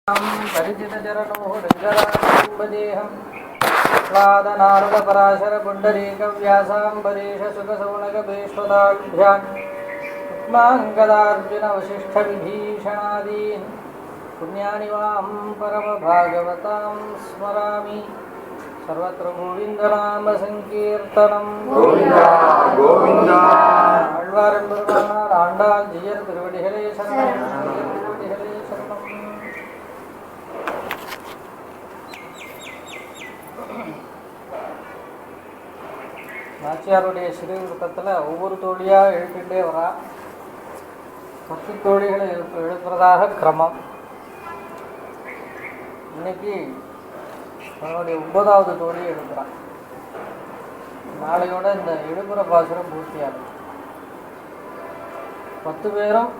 परिचितचरणो रङ्गराजम्बदेहं स्वादनारुदपराशरपुण्डरीकव्यासाम्बरीशसुखसौनकभीष्वदाभ्यान् रुक्माङ्गदार्जुनवसिष्ठविभीषणादीन् पुण्यानि वां परमभागवतां स्मरामि सर्वत्र गोविन्दनामसङ्कीर्तनं ஆழ்வாரும் பெருமானார் ஆண்டாள் ஜியர் திருவடிகளே சரணம். திருவடிகளே சரணம். நாச்சியாருடைய ஸ்ரீவிருத்தத்தில் ஒவ்வொரு தோழியாக எழுப்பிகிட்டே வரா. 10 தோழிகளை எழுப்புறதாக கிரமம். இன்னைக்கு அவனுடைய 9வது தோழியை எழுப்புறான். நாளையோட இந்த எழுப்புற பாசுரம் பூர்த்தியாகும். 10 பேரும்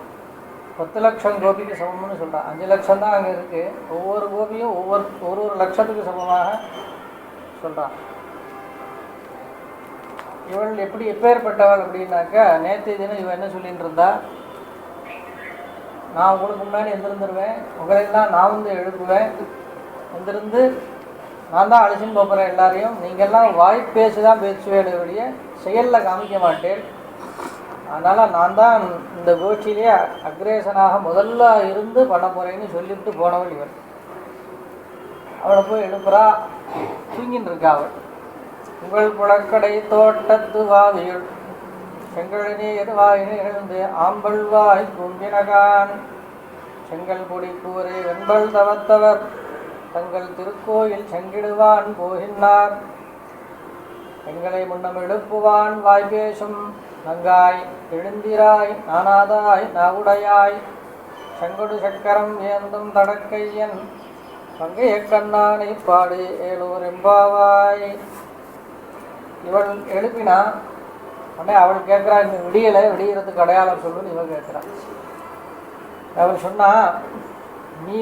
10 லட்சம் கோபிக்கு சமம்னு சொல்கிறான். 5 லட்சம் தான் அங்கே இருக்குது. ஒவ்வொரு கோபியும் ஒரு லட்சத்துக்கு சமமாக சொல்கிறான். இவள் எப்பேற்பட்டவள் அப்படின்னாக்கா, நேற்று தினம் இவன் என்ன சொல்லிட்டு இருந்தா, நான் உங்களுக்கு முன்னாடி எந்திருந்துருவேன், உங்களெல்லாம் நான் வந்து எழுப்புவேன், எந்திருந்து நான் தான் அழைச்சின்னு போகிறேன் எல்லாரையும், நீங்கள்லாம் வாய் பேசி தான் பேசுவேடைய செயலில் காமிக்க மாட்டேன், அதனால் நான் தான் இந்த கோஷ்டியிலேயே அக்ரேசனாக முதல்ல இருந்து பண்ண போகிறேன்னு சொல்லிவிட்டு போனவள் இவள். அவளை போய் எழுப்புறா. தூங்கின்னு இருக்கா அவள். உங்கள் புழக்கடை தோட்டத்து வாவியுள் செங்கழனே எதுவாயினு எழுந்து ஆம்பல் வாய் கும்பினகான் செங்கல் பொடி கூரை வெண்பல் தவத்தவர் தங்கள் திருக்கோயில் செங்கிடுவான் போகின்றார் எங்களை முன்னம் எழுப்புவான் வாய்பேசும் நங்காய் எழுந்திராய் நானாதாய் நாவுடையாய் செங்கொடு சக்கரம் ஏந்தும் தடக்கையன் பங்கைய கண்ணானை பாடு ஏலூர் எம்பாவாய். இவள் எழுப்பினா உடனே அவள் கேட்குறா, இன்னும் விடியலை, விடியறதுக்கு அடையாளம் சொல்லுன்னு இவள் கேட்குறான். அவள் சொன்னா, நீ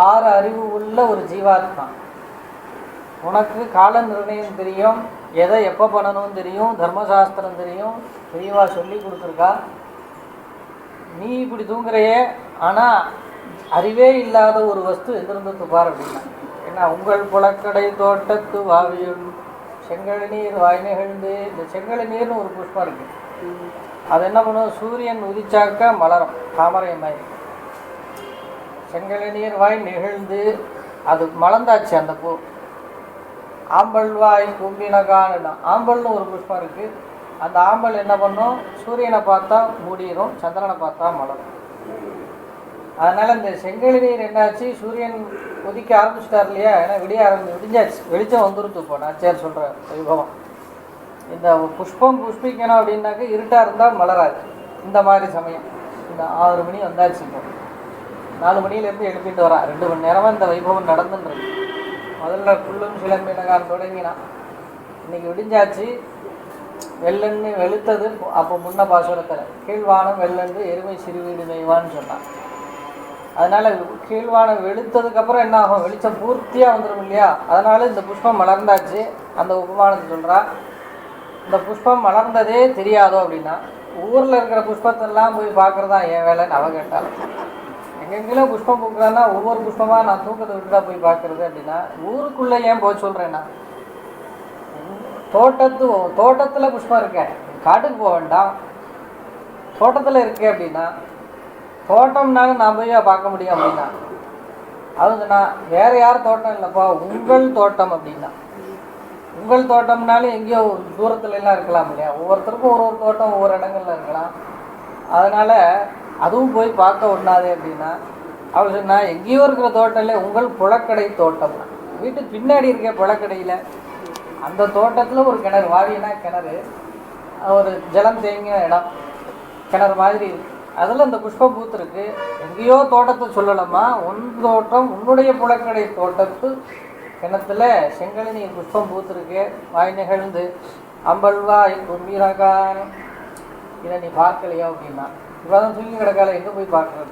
6 அறிவு உள்ள ஒரு ஜீவாத்மா, உனக்கு கால நிர்ணயம் தெரியும், எதை எப்போ பண்ணணும்னு தெரியும், தர்மசாஸ்திரம் தெரியும், தெளிவா சொல்லி கொடுத்துருக்கா. நீ இப்படி தூங்குறையே, ஆனால் அறிவே இல்லாத ஒரு வஸ்து எந்திருந்து பார் அப்படின்னா. ஏன்னா உங்கள் புழக்கடை தோட்டத்து வாவியுள் செங்கல் நீர் வாய் நிகழ்ந்து, இந்த செங்கல் நீர்னு ஒரு புஷ்பம் இருக்குது. அது என்ன பண்ணும், சூரியன் உதிச்சாக்க மலரும் தாமரை மாதிரி. செங்கல் நீர் வாய் நிகழ்ந்து அது மலர்ந்தாச்சு அந்த பூ. ஆம்பல் வாய் கும்பினகான்னு ஆம்பல்னு ஒரு புஷ்பம் இருக்குது. அந்த ஆம்பல் என்ன பண்ணும், சூரியனை பார்த்தா மூடிடும், சந்திரனை பார்த்தா மலரும். அதனால் இந்த செங்கல் நீர் என்னாச்சு, சூரியன் உதிக்க ஆரம்பிச்சிட்டார் இல்லையா, ஏன்னா விடிஞ்சாச்சு, வெளிச்சம் வந்துருச்சு. இப்போ நாச்சியார் சொல்கிற வைபவம், இந்த புஷ்பம் புஷ்பிக்கணும் அப்படின்னாக்க இருட்டாக இருந்தால் மலராது. இந்த மாதிரி சமயம் இந்த 6 மணி வந்தாச்சு. இப்போ 4 மணிலேருந்து எழுப்பிட்டு வரா. 2 மணி நேரமாக இந்த வைபவம் நடந்துன்றது. முதல்ல புல்லும் சிலம்பினகான் தொடங்கினான். இன்னைக்கு விடிஞ்சாச்சு. வெள்ளன்னு வெளுத்தது அப்போ முன்ன பாசுரத்தில் கீழ்வானம் வெள்ளன்று எருமை சிறுவீடு நெய்வான்னு சொன்னான். அதனால் கீழ்வானம் வெளுத்ததுக்கப்புறம் என்ன ஆகும், வெளிச்சம் பூர்த்தியாக வந்துடும் இல்லையா. அதனால் இந்த புஷ்பம் மலர்ந்தாச்சு. அந்த உபமானத்தை சொல்கிறா. இந்த புஷ்பம் மலர்ந்ததே தெரியாதோ அப்படின்னா, ஊரில் இருக்கிற புஷ்பத்தெல்லாம் போய் பார்க்குறதா என் வேலைன்னு அவ கேட்டாள். எங்கெங்கெல்லாம் புஷ்பம் பூக்குறான்னா ஒவ்வொரு புஷ்பமாக நான் தூக்கத்தை விட்டுட்டா போய் பார்க்குறது அப்படின்னா, ஊருக்குள்ளே ஏன் போய் சொல்கிறேன்னா, தோட்டத்தில் புஷ்பம் இருக்க, காட்டுக்கு போக வேண்டாம், தோட்டத்தில் இருக்கே அப்படின்னா, தோட்டம்னாலும் நான் போய் பார்க்க முடியும் அப்படின்னா, அதுனா வேறு யார் தோட்டம் இல்லைப்பா, உங்கள் தோட்டம் அப்படின்னா. உங்கள் தோட்டம்னாலும் எங்கேயோ தூரத்துல எல்லாம் இருக்கலாம் இல்லையா, ஒவ்வொருத்தருக்கும் ஒரு தோட்டம் ஒவ்வொரு இடங்கள்ல இருக்கலாம். அதனால் அதுவும் போய் பார்க்க ஒண்ணாதே அப்படின்னா, அவள் சொன்னா, எங்கேயோ இருக்கிற தோட்டம் இல்லை, உங்கள் புழக்கடை தோட்டம். வீட்டுக்கு பின்னாடி இருக்க புழக்கடையில் அந்த தோட்டத்தில் ஒரு கிணறு, வாவினா கிணறு, ஒரு ஜலம் தேங்கின இடம், கிணறு மாதிரி அதில் அந்த புஷ்பம் பூத்துருக்கு. எங்கேயோ தோட்டத்தை சொல்லலாமா, உன் தோட்டம் உன்னுடைய புழக்கடை தோட்டத்து கிணத்துல செங்கல் நீர் புஷ்பம் பூத்துருக்கு, வாய் நிகழ்ந்து அம்பல்வாய் கும்பீரகான். இதை நீ பார்க்கலையா அப்படின்னா, இவதான் தூங்கி கிடக்கால, எங்கே போய் பார்க்கறது.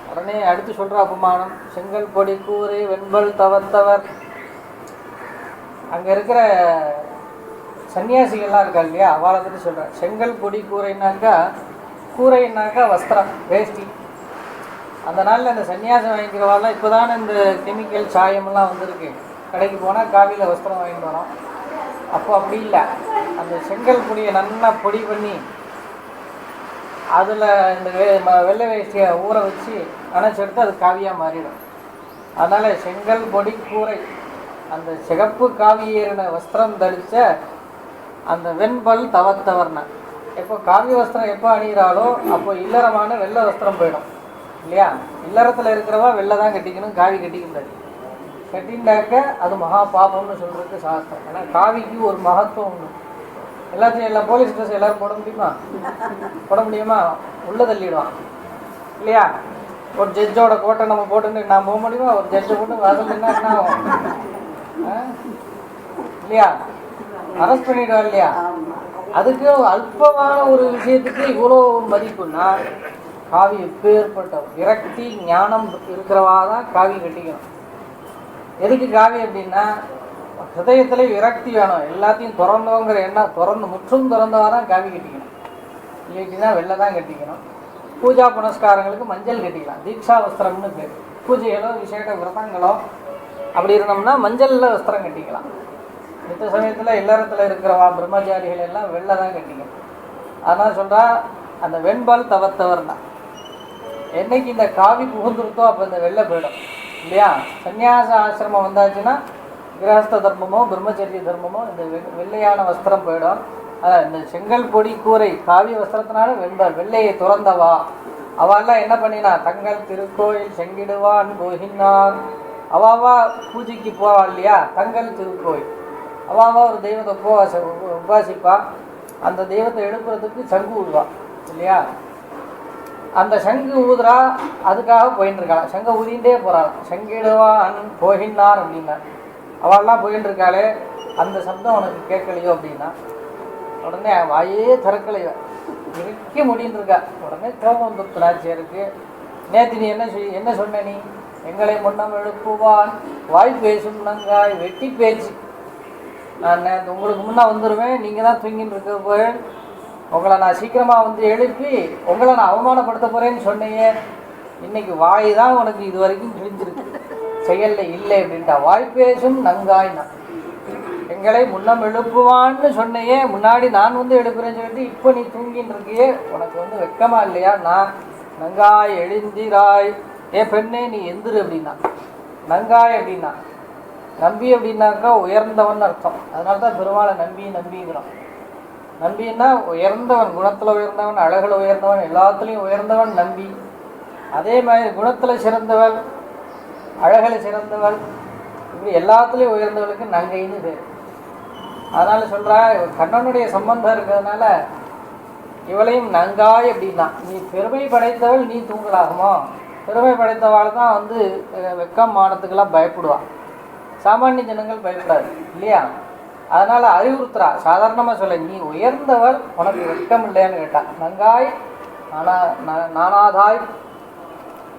உடனே அடுத்து சொல்கிற உபமானம், செங்கல் பொடி கூரை வெண்பல் தவத்தவர். அங்கே இருக்கிற சன்னியாசிகள்லாம் இருக்கா இல்லையா, அவளை பற்றி சொல்கிறேன். செங்கல் பொடி கூரைனாக்கா, கூரைனாக்கா வஸ்திரம், வேஷ்டி. அந்த நாளில் அந்த சன்னியாசம் வாங்கிக்கிறவாலாம் இப்போ தானே இந்த கெமிக்கல் சாயமெல்லாம் வந்திருக்கு. கடைக்கு போனால் காவியில் வஸ்திரம் வாங்கிட்டு வரோம். அப்போ அப்படி இல்லை. அந்த செங்கல் பொடியை நல்லா பொடி பண்ணி அதில் இந்த வெள்ளை வேஷ்டியை ஊற வச்சு அணைச்செடுத்து அது காவியாக மாறிடும். அதனால் செங்கல் பொடி கூரை அந்த சிகப்பு காவி ஏறின வஸ்திரம் தரித்த அந்த வெண்பல் தவத்தவர்ன. எப்போ காவிய வஸ்திரம் எப்போ அணிகிறாலோ அப்போ இல்லறமான வெள்ளை வஸ்திரம் போயிடும் இல்லையா. இல்லறத்தில் இருக்கிறவா வெள்ளை தான் கட்டிக்கணும், காவி கட்டிக்க முடியாது. கட்டிண்டாக்க அது மகா பாபம்னு சொல்கிறதுக்கு சாஸ்திரம். ஏன்னா காவிக்கு ஒரு மகத்துவம் உண்டு. எல்லாத்தையும் எல்லா போலீஸ் ட்ரெஸ் எல்லோரும் போட முடியுமா? போட முடியுமா? உள்ளே தள்ளிடுவான் இல்லையா. ஒரு ஜட்ஜோட கோட்டை நம்ம போட்டுன்னு நான் போக முடியுமா? ஒரு ஜட்ஜை போட்டு வாசல் என்ன ஆகும் இல்லையா, அரெஸ்ட் பண்ணிடுவா இல்லையா. அதுக்கு அல்பமான ஒரு விஷயத்துக்கு இவ்வளோ மதிப்புன்னா காவி எப்பேற்பட்ட விரக்தி ஞானம் இருக்கிறவா தான் காவி கட்டிக்கணும். எதுக்கு காவி அப்படின்னா ஹிருதயத்தில் விரக்தி வேணும், எல்லாத்தையும் திறந்தோங்கிற எண்ணம் திறந்து முற்றும் திறந்தவா தான் காவி கட்டிக்கணும். இல்லைன்னா வெள்ளை தான் கட்டிக்கணும். பூஜா புனஸ்காரங்களுக்கு மஞ்சள் கட்டிக்கலாம், தீட்சா வஸ்திரம்னு பேர். பூஜைகளோ விசேட விரதங்களோ அப்படி இருந்தோம்னா மஞ்சளில் வஸ்திரம் கட்டிக்கலாம். மித்த சமயத்தில் இல்லறத்தில் இருக்கிறவா பிரம்மச்சாரிகள் எல்லாம் வெள்ளை தான் கட்டிக்கணும். அதனால் சொல்கிறா அந்த வெண்பால் தவத்தவர்னா என்னைக்கு இந்த காவி புகுந்துருத்தோ அப்போ இந்த வெள்ளை போயிடும் இல்லையா. சன்னியாச ஆசிரமம் வந்தாச்சுன்னா கிரகஸ்த தர்மமோ பிரம்மச்சரிய தர்மமோ இந்த வெள்ளையான வஸ்திரம் போயிடும். அதான் இந்த செங்கல் பொடி கூரை காவிய வஸ்திரத்தினால வெண்பால் வெள்ளையை துறந்தவா அவெல்லாம் என்ன பண்ணினா தங்கள் திருக்கோயில் செங்கிடுவான் போகினான். அவாவா பூஜைக்கு போவா இல்லையா, தங்கள் திருக்கோயில் அவாவா ஒரு தெய்வத்தை உபாசிப்பா. அந்த தெய்வத்தை எழுப்புறதுக்கு சங்கு ஊதுவா இல்லையா. அந்த சங்கு ஊதுறா அதுக்காக போயின்னு இருக்காள். சங்க ஊதிகிட்டே போகிறாள். சங்கிடுவான் போகினார் அப்படின்னா அவள்லாம் போயின்னு இருக்காளே அந்த சப்தம் உனக்கு கேட்கலையோ அப்படின்னா உடனே வாயே திறக்கலையோ இறுக்கி முடின்னு இருக்கா. உடனே கோபம் வந்துருத்து நாச்சியருக்கு. நேற்று நீ என்ன சொன்ன, நீ எங்களை முன்னம் எழுப்புவான் வாய் பேசும் நங்காய் வெட்டி பேச்சு. நான் உங்களுக்கு முன்னே வந்துடுவேன், நீங்கள் தான் தூங்கின்னு இருக்க போய் உங்களை நான் சீக்கிரமாக வந்து எழுப்பி உங்களை நான் அவமானப்படுத்த போகிறேன்னு சொன்னையே. இன்றைக்கி வாய் தான் உனக்கு இது வரைக்கும் கிழிஞ்சிருக்கு, செயலில் இல்லை அப்படின்ட்டா. வாய் பேசும் நங்காய்னா எங்களை முன்னம் எழுப்புவான்னு சொன்னையே, முன்னாடி நான் வந்து எழுப்புறேன்னு சொல்லிட்டு இப்போ நீ தூங்கின்னு இருக்கியே, உனக்கு வந்து வெக்கமா இல்லையா? நான் நங்காய் எழுந்திராய் ஏ பெண்ணே நீ எந்திரு அப்படின்னா. நங்காய் அப்படின்னா நம்பி அப்படின்னாக்கா உயர்ந்தவன் அர்த்தம். அதனால தான் பெருமாளை நம்பிங்கிறோம். நம்பின்னா உயர்ந்தவன், குணத்தில் உயர்ந்தவன், அழகில் உயர்ந்தவன், எல்லாத்துலேயும் உயர்ந்தவன் நம்பி. அதே மாதிரி குணத்தில் சிறந்தவள், அழகில் சிறந்தவள், இப்படி எல்லாத்துலேயும் உயர்ந்தவளுக்கு நங்கைன்னு பேர். அதனால் சொல்கிறா கண்ணனுடைய சம்பந்தம் இருக்கிறதுனால இவளையும் நங்காய் அப்படின்னா. நீ பெருமை படைத்தவள், நீ தூங்கலாகுமோ? பெருமை படைத்தவாள் தான் வந்து வெக்கம் மானத்துக்கெல்லாம் பயப்படுவாள். சாமானிய ஜனங்கள் பயப்படாது இல்லையா. அதனால் அறிவுறுத்துறா. சாதாரணமாக சொல்ல, நீ உயர்ந்தவள் உனக்கு வெக்கம் இல்லையான்னு கேட்டான். நங்காய் நானாதாய்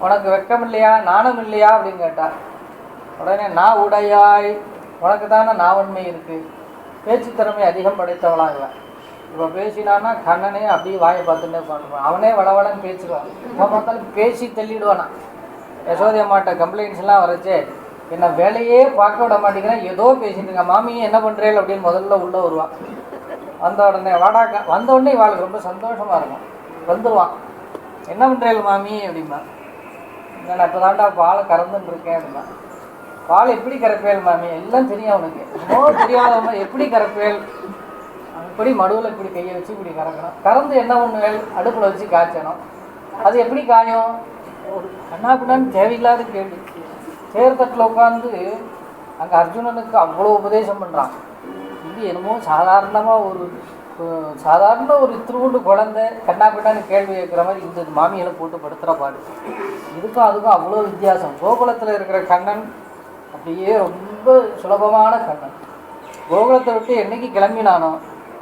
உனக்கு வெக்கம் இல்லையா, நாணம் இல்லையா அப்படின்னு கேட்டார். உடனே நான் உடையாய் உனக்கு தானே நாவன்மை இருக்குது, பேச்சு திறமை அதிகம் படைத்தவளாக இல்லை. இப்போ பேசினான்னா கண்ணனே அப்படியே வாயை பார்த்துட்டே பண்ணுவான். அவனே வளவளன்னு பேசுவான். இப்போ பார்த்தாலும் பேசி தள்ளிடுவானா. யசோதை அம்மாட்ட கம்ப்ளைண்ட்ஸ்லாம் வரைச்சே, என்ன வேலையே பார்க்க விட மாட்டேங்கிறேன், ஏதோ பேசிட்டு இருக்கேன், மாமியை என்ன பண்ணுறேன் அப்படின்னு முதல்ல உள்ளே வருவான். வந்த உடனே வாடாக்கா வந்த உடனே இவாளுக்கு ரொம்ப சந்தோஷமாக இருக்கும். வந்துடுவான், என்ன பண்ணுறேன் மாமி அப்படின்பா. நான் இப்போ தாண்டா பாலை கறந்துன்னு இருக்கேன் அப்படின்னா. பால் எப்படி கறப்பேல் மாமி? எல்லாம் தெரியும் அவனுக்கு. இன்னும் தெரியாதவங்க எப்படி கறப்பேல்? இப்படி மடுவில் இப்படி கையை வச்சு இப்படி கறக்கணும். கறந்து என்ன பண்ணுவேல்? அடுப்பில் வச்சு காய்ச்சணும். அது எப்படி காயும்? ஒரு கண்ணா பின்னான்னு தேவையில்லாத கேள்வி. தேர்தட்டில் உட்காந்து அங்கே அர்ஜுனனுக்கு அவ்வளோ உபதேசம் பண்ணுறான். இது என்னமோ சாதாரணமாக சாதாரண ஒரு திருவுண்டு குழந்தை கண்ணா பின்னான்னு கேள்வி கேட்குற மாதிரி இந்த மாமிகளை போட்டு படுத்துகிற பாடு. இதுக்கும் அதுக்கும் அவ்வளோ வித்தியாசம். கோகுலத்தில் இருக்கிற கண்ணன் அப்படியே ரொம்ப சுலபமான கண்ணன். கோகுலத்தை விட்டு என்றைக்கு கிளம்பினானோ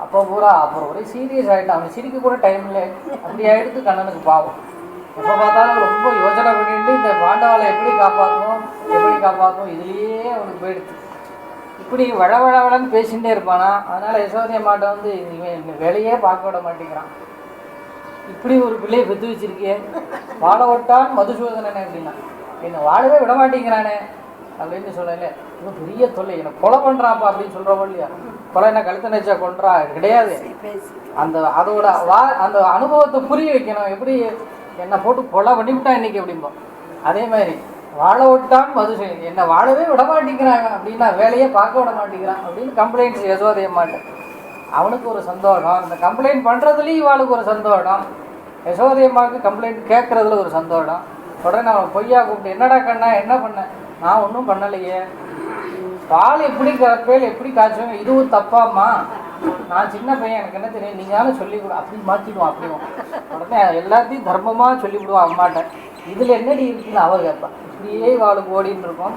அப்போ பூரா அப்புறம் ஒரே சீரியஸ் ஆகிட்டான். அவன் சிரிக்க கூட டைம் இல்லை, அப்படி ஆகிடுது கண்ணனுக்கு பாவம். எப்போ பார்த்தாலும் ரொம்ப யோசனை பண்ணிட்டு இந்த பாண்டவாளை எப்படி காப்பாற்றணும் இதுலேயே அவனுக்கு போயிடுது. இப்படி வளவளன்னு பேசிகிட்டே இருப்பானா. அதனால் யசோதை அம்மாட்ட வந்து இவன் வேலையே பார்க்க விட மாட்டேங்கிறான். இப்படி ஒரு பிள்ளையை பெற்று வச்சிருக்கியே, வாழ விட்டான் மதுசூதனனே அப்படின்னா, என்னை வாழவே விட மாட்டேங்கிறானே அப்படின்னு சொல்லல. இன்னும் பெரிய தொல்லை, என்னை கொலை பண்ணுறான்ப்பா அப்படின்னு சொல்கிறோம் இல்லையா. கொலை என்ன கழுத்தை நெச்சா கொன்றா கிடையாது. அதோட அந்த அனுபவத்தை புரிய வைக்கணும். எப்படி என்னை போட்டு கொலை பண்ணிவிட்டா இன்னைக்கு அப்படிம்போம். அதே மாதிரி வாழ விட்டான் மதுசூதன், என்னை வாழவே விட மாட்டேங்கிறாங்க அப்படின்னா, வேலையே பார்க்க விட மாட்டேங்கிறான் அப்படின்னு கம்ப்ளைண்ட்ஸ் யசோதைய மாட்டேன். அவனுக்கு ஒரு சந்தோஷம், அந்த கம்ப்ளைண்ட் பண்ணுறதுலேயும் இவாளுக்கு ஒரு சந்தோஷம், யசோதையம்மாவுக்கு கம்ப்ளைண்ட் கேட்குறதுல ஒரு சந்தோஷம். உடனே அவன் பொய்யா கூப்பிட்டு, என்னடா கண்ணா என்ன பண்ணேன், நான் ஒன்றும் பண்ணலையே, பால் எப்படி கறப்பேல் எப்படி காய்ச்சுவேன், இதுவும் தப்பாம்மா, நான் சின்ன பையன் எனக்கு என்ன தெரியும், நீங்களும் சொல்லிவிடும் அப்படி மாற்றிடுவான். அப்படியும் உடனே எல்லாத்தையும் தர்மமாக சொல்லிவிடுவான் அம்மாட்ட. இதில் என்னடி இருக்குன்னு அவள் கேட்பான். இப்படியே இவாளுக்கு ஓடின்னு இருக்கும்.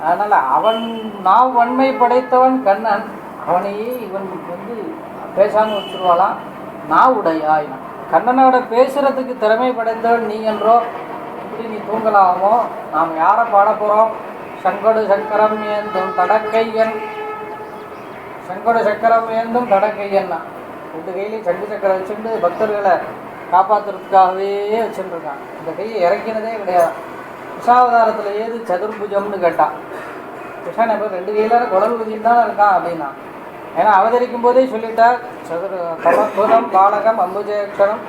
அதனால் அவன் நான் வன்மை படைத்தவன் கண்ணன், அவனையே இவன் பேசாமல் வச்சுருவாளாம். நான் உடையாய், கண்ணனோட பேசுகிறதுக்கு திறமை படைத்தவன் நீ என்றோ, இப்படி நீ தூங்கலாமோ. நாம் யாரை பாட போகிறோம், சங்கொடு சக்கரம் ஏந்தும் தடக்கையன், சங்கொடு சக்கரம் ஏந்தும் தடக்கையன்னா, 2 கையிலையும் சங்கு சக்கரம் வச்சுட்டு பக்தர்களை காப்பாற்றுறதுக்காகவே வச்சுருக்கான். இந்த கையை இறக்கினதே கிடையாது. கிருஷ்ணாவதாரத்தில் ஏது சதுர்புஜம்னு கேட்டான். கிருஷ்ணன் எப்போ 2 கையில குடல் குதின்னு தானே இருக்கான் அப்படின்னா, ஏன்னா அவதரிக்கும் போதே சொல்லிட்டார், தமத்புதம் பாலகம் அம்புஜேக்ஷரம்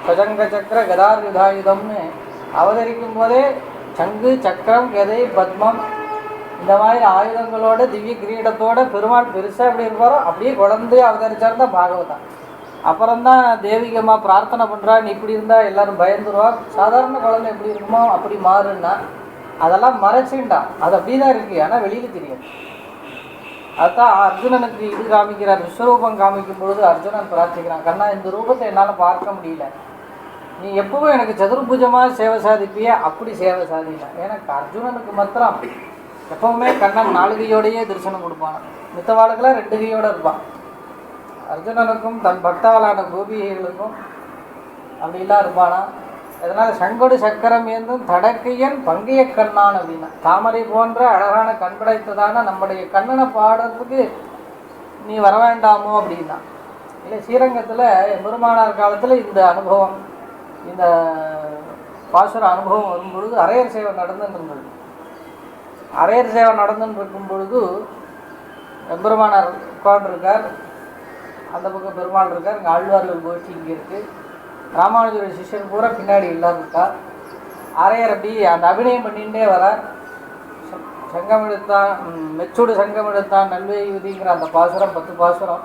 சஜங்க சக்கர கதாயுதாயுதம்னு அவதரிக்கும் போதே சங்கு சக்கரம் கதை பத்மம் இந்த மாதிரி ஆயுதங்களோட திவ்ய கிரீடத்தோட பெருமாள் பெருசாக எப்படி இருப்பாரோ அப்படியே குழந்தைய அவதரிச்சார் தான் பாகவதம். அப்புறம்தான் தேவிகம்மா பிரார்த்தனை பண்ணுறா, நீ இப்படி இருந்தால் எல்லோரும் பயந்துருவா, சாதாரண குழந்தை எப்படி இருக்குமோ அப்படி மாறுன்னா, அதெல்லாம் மறைச்சுட்டான். அது அப்படி தான் இருக்குது, ஆனால் வெளியில் தெரியும். அதுதான் அர்ஜுனனுக்கு இது காமிக்கிறார். விஸ்வரூபம் காமிக்கும் பொழுது அர்ஜுனன் பிரார்த்திக்கிறான், கண்ணா இந்த ரூபத்தை என்னால் பார்க்க முடியல, நீ எப்பவும் எனக்கு சதுர்புஜமாக சேவை சாதிப்பிய, அப்படி சேவை சாதினா. எனக்கு அர்ஜுனனுக்கு மாத்திரம் எப்பவுமே கண்ணன் 4 கையோடையே தரிசனம் கொடுப்பான், மித்தவாளுக்கெல்லாம் 2 கையோடு இருப்பான். அர்ஜுனனுக்கும் தன் பக்தாளான கோபிகைகளுக்கும் அப்படிலாம் இருப்பானா. அதனால் சங்கொடு சக்கரம் ஏந்தும் தடக்கையன் பங்கைய கண்ணான் அப்படின்னா, தாமரை போன்ற அழகான கண் படைத்ததான நம்முடைய கண்ணனை பாடுறதுக்கு நீ வர வேண்டாமோ அப்படின்னா. இல்லை, ஸ்ரீரங்கத்தில் பெருமானார் காலத்தில் இந்த அனுபவம், இந்த பாசுர அனுபவம் வரும்பொழுது அரையர் சேவை நடந்துன்னு இருந்தது. அரையர் சேவை நடந்துன்னு இருக்கும் பொழுது பெருமானார் உட்காண்டிருக்கார், அந்த பக்கம் பெருமாள் இருக்கார், இங்கே ஆழ்வார்கள் கோஷ்டி இங்கே இருக்குது, ராமானுஜருடைய சிஷ்யர் பூரா பின்னாடி எல்லோரும் இருக்கார். அரையர் அப்படி அந்த அபிநயம் பண்ணிகிட்டே வரார். சங்கம் எடுத்தான் மெச்சூடு சங்கம் எடுத்தான் நல்வேயுதிங்கிற அந்த பாசுரம் 10 பாசுரம்.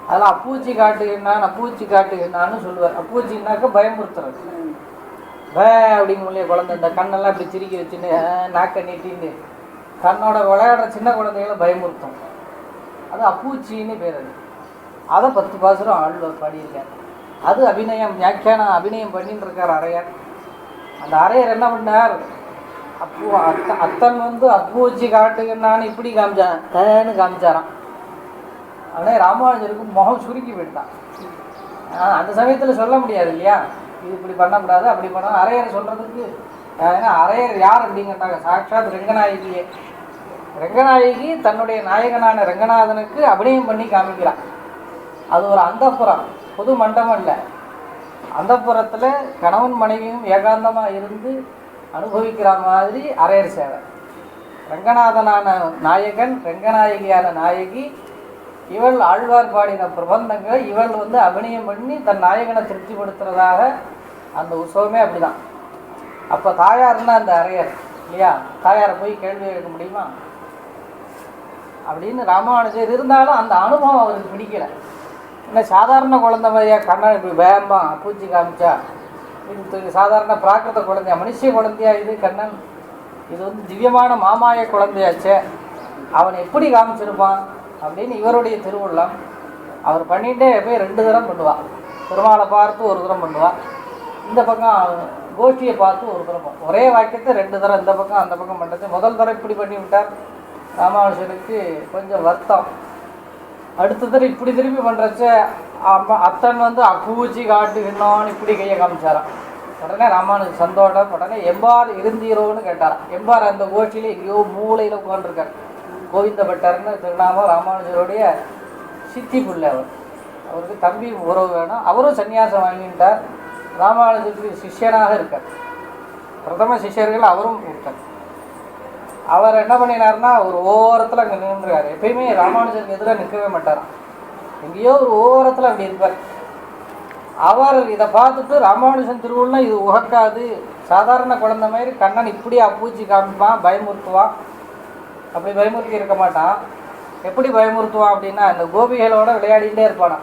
அதெல்லாம் அப்பூச்சி காட்டுகின்றான் அப்பூச்சி காட்டுகின்றான்னு சொல்லுவார். அப்பூச்சின்னாக்க பயமுறுத்துறது. அப்படிங்க முடிய குழந்தை இந்த கண்ணெல்லாம் இப்படி திருக்கி வச்சுன்னு நாக்கை நீட்டின்னு கண்ணோட விளையாடுற சின்ன குழந்தைகளை பயமுறுத்தும். அது அப்பூச்சின்னு பேர். அதை 10 பாசுரம் ஆழ்வார் பாடியிருக்கார். அது அபிநயம், வியாக்கியானம் அபிநயம் பண்ணிட்டு இருக்கார் அரையர். அந்த அரையர் என்ன பண்ணார், அத்தன் அப்பூச்சி காட்டுகன்னான்னு இப்படி காமிச்சான்னு காமிச்சாரான். ஆனால் ராமானுஜருக்கு முகம் சுருக்கி போயிட்டான். அந்த சமயத்தில் சொல்ல முடியாது இல்லையா, இது இப்படி பண்ணக்கூடாது அப்படி பண்ண. அரையர் சொல்கிறதுக்கு, ஏன்னா அரையர் யார் அப்படிங்கிறாங்க, சாட்சாத் ரெங்கநாயகியே. ரெங்கநாயகி தன்னுடைய நாயகனான ரெங்கநாதனுக்கு அபிநயம் பண்ணி காமிக்கிறான். அது ஒரு அந்தப்புறம், பொது மண்டபம் இல்லை. அந்தப்புறத்தில் கணவன் மனைவியும் ஏகாந்தமாக இருந்து அனுபவிக்கிற மாதிரி அரையர் சேவை. ரங்கநாதனான நாயகன், ரெங்கநாயகியான நாயகி, இவள் ஆழ்வார் பாடின பிரபந்தங்களை இவள் அபிநயம் பண்ணி தன் நாயகனை திருப்திப்படுத்துறதாக அந்த உற்சவமே அப்படிதான். அப்போ தாயார்னா அந்த அரையர் இல்லையா, தாயாரை போய் கேள்வி கேட்க முடியுமா அப்படின்னு ராமானுஜர். இருந்தாலும் அந்த அனுபவம் அவருக்கு பிடிக்கல. என்ன சாதாரண குழந்தை மாதிரியா கண்ணன் இப்படி வேகமா பூச்சி காமிச்சா, இது சாதாரண பிராகிருத குழந்தையா, மனுஷ குழந்தையா இது கண்ணன், இது திவ்யமான மாமாய குழந்தையாச்சே, அவன் எப்படி காமிச்சிருப்பான் அப்படின்னு இவருடைய திருவுள்ளம். அவர் பண்ணிகிட்டே போய் 2 தரம் பண்ணுவாள். பெருமாளை பார்த்து 1 தரம் பண்ணுவாள், இந்த பக்கம் கோஷ்டியை பார்த்து 1 தரம். ஒரே வாக்கியத்தை 2 தரம் இந்த பக்கம் அந்த பக்கம் பண்ணுறது. முதல் தரம் இப்படி பண்ணி விட்டார். ராமானுஜனுக்கு கொஞ்சம் வருத்தம். அடுத்த தரம் இப்படி திரும்பி பண்ணுறச்ச அத்தன் அப்பூச்சி காட்டுகின்னோன்னு இப்படி கையை காமிச்சாராம். உடனே ராமானுஜன் சந்தோஷம். உடனே எம்பார் இருந்தீரோன்னு கேட்டாராம். எம்பார் அந்த கோஷ்டியில் எங்கேயோ மூளையில் உட்காந்துருக்கார். கோவிந்த பட்டர்னு திருநாமம், ராமானுஜருடைய சித்தி பிள்ளை. அவருக்கு தம்பி உறவு வேணும். அவரும் சன்னியாசம் வாங்கிட்டார். ராமானுஜருக்கு சிஷ்யனாக இருக்கார். பிரதம சிஷ்யர்கள் அவரும் இருக்கார். அவர் என்ன பண்ணினார்னா ஒரு ஓரத்தில் அங்கே நின்றுறாரு. எப்பயுமே ராமானுஜருக்கு எதிராக நிற்கவே மாட்டாராம். எங்கேயோ ஒரு ஓரத்தில் அப்படி இருப்பார். அவர் இதை பார்த்துட்டு ராமானுஜன் திருவுள்ளா இது உகக்காது, சாதாரண குழந்தை மாதிரி கண்ணன் இப்படி அப்பூச்சி காமிப்பான், பயமுறுத்துவான். அப்படி பயமுறுத்தி இருக்க மாட்டான். எப்படி பயமுறுத்துவான் அப்படின்னா இந்த கோபிகளோட விளையாடிகிட்டே இருப்பானா.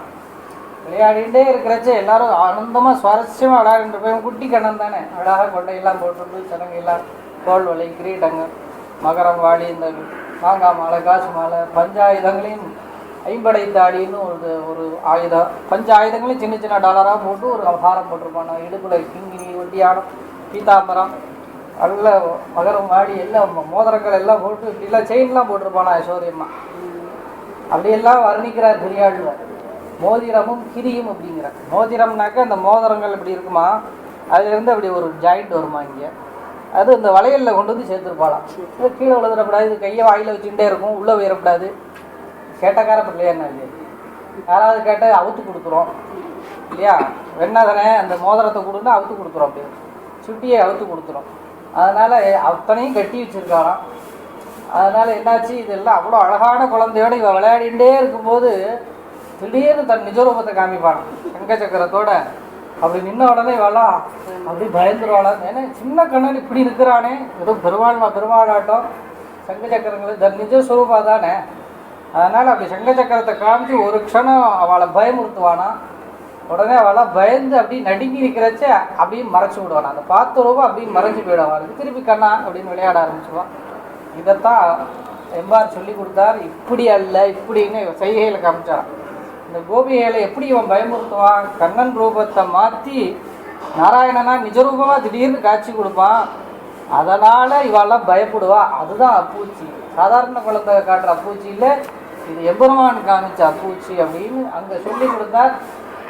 விளையாடிகிட்டே இருக்கிறச்ச எல்லாரும் ஆனந்தமாக சுவாரஸ்யமாக விளையாடிட்டு போய் குட்டி கண்ணன் தானே அழகாக கொண்டையெல்லாம் போட்டுட்டு சனங்கெல்லாம் தோல் வலை கிரீடங்கள் மகரம் வாளி இந்த மாங்காய் மாலை காசு மாலை பஞ்சாயுதங்களையும் ஐம்படை தாடின்னு ஒரு ஆயுதம், பஞ்ச ஆயுதங்களையும் சின்ன சின்ன டாலராக போட்டு ஒரு ஹாரம் போட்டிருப்பானா. இடுப்பில் கிங்கினி ஒட்டியானம் பீதாம்பரம் நல்ல மகரம் வாடி எல்லாம் மோதிரங்கள் எல்லாம் போட்டு இப்படிலாம் செயின்லாம் போட்டிருப்பானா ஐஸ்வர்யம்மா. அப்படியெல்லாம் வர்ணிக்கிறார் பெரியாழ்வார். மோதிரமும் கிரியும் அப்படிங்கிறார். மோதிரம்னாக்க அந்த மோதிரங்கள் இப்படி இருக்குமா, அதுலேருந்து அப்படி ஒரு ஜாயிண்ட் வருமா இங்கே, அது இந்த வளையலில் கொண்டு வந்து சேர்த்துருப்பாளாம். இது கீழே விழுந்துடக்கூடாது, இது கையை வாயில் வச்சுக்கிட்டே இருக்கும், உள்ளே உயரக்கூடாது. கேட்டக்கார பிள்ளையா என்ன இல்லையா, யாராவது கேட்டால் அவுத்து கொடுத்துரும் இல்லையா, வெண்ணாதனை அந்த மோதிரத்தை கொடுன்னா அவுத்து கொடுத்துரும், அப்படி சுட்டியை அவுத்து கொடுத்துரும். அதனால் அத்தனையும் கட்டி வச்சுருக்காராம். அதனால் என்னாச்சு, இதெல்லாம் அவ்வளோ அழகான குழந்தையோடு இவன் விளையாடிகிட்டே இருக்கும்போது திடீர்னு தன் நிஜரூபத்தை காமிப்பானான் சங்க சக்கரத்தோட. அப்படி நின்ன உடனே இவெல்லாம் அப்படி பயந்துருவாளாம். ஏன்னா சின்ன கண்ணன் இப்படி நிற்கிறானே, ஏதோ பெருமாளாட்டம் சங்க சக்கரங்கள் தன் நிஜ சுரூபா தானே. அதனால் அப்படி சங்க சக்கரத்தை காமிச்சு ஒரு க்ஷணம் அவளை பயமுறுத்துவானா. உடனே அவளாம் பயந்து அப்படி நடுங்கி இருக்கிறச்ச அப்படியே மறைச்சி விடுவானா. அந்த பார்த்த ரூபா அப்படியே மறைஞ்சி போயிடுவான். திருப்பி கண்ணா அப்படின்னு விளையாட ஆரம்பிச்சுவான். இதைத்தான் எம்பார் சொல்லி கொடுத்தார். இப்படி அல்ல இப்படின்னு செய்கையில் காமிச்சான். இந்த கோபிகைகளை எப்படி இவன் பயமுறுத்துவான், கண்ணன் ரூபத்தை மாற்றி நாராயணனா நிஜரூபமாக திடீர்னு காட்சி கொடுப்பான். அதனால் இவாளெல்லாம் பயப்படுவா. அதுதான் அப்பூச்சி. சாதாரண குழந்தை காட்டுற அப்பூச்சி இல்லை, இது எம்பெருமான் காமிச்ச அப்பூச்சி அப்படின்னு அங்கே சொல்லி கொடுத்தார்.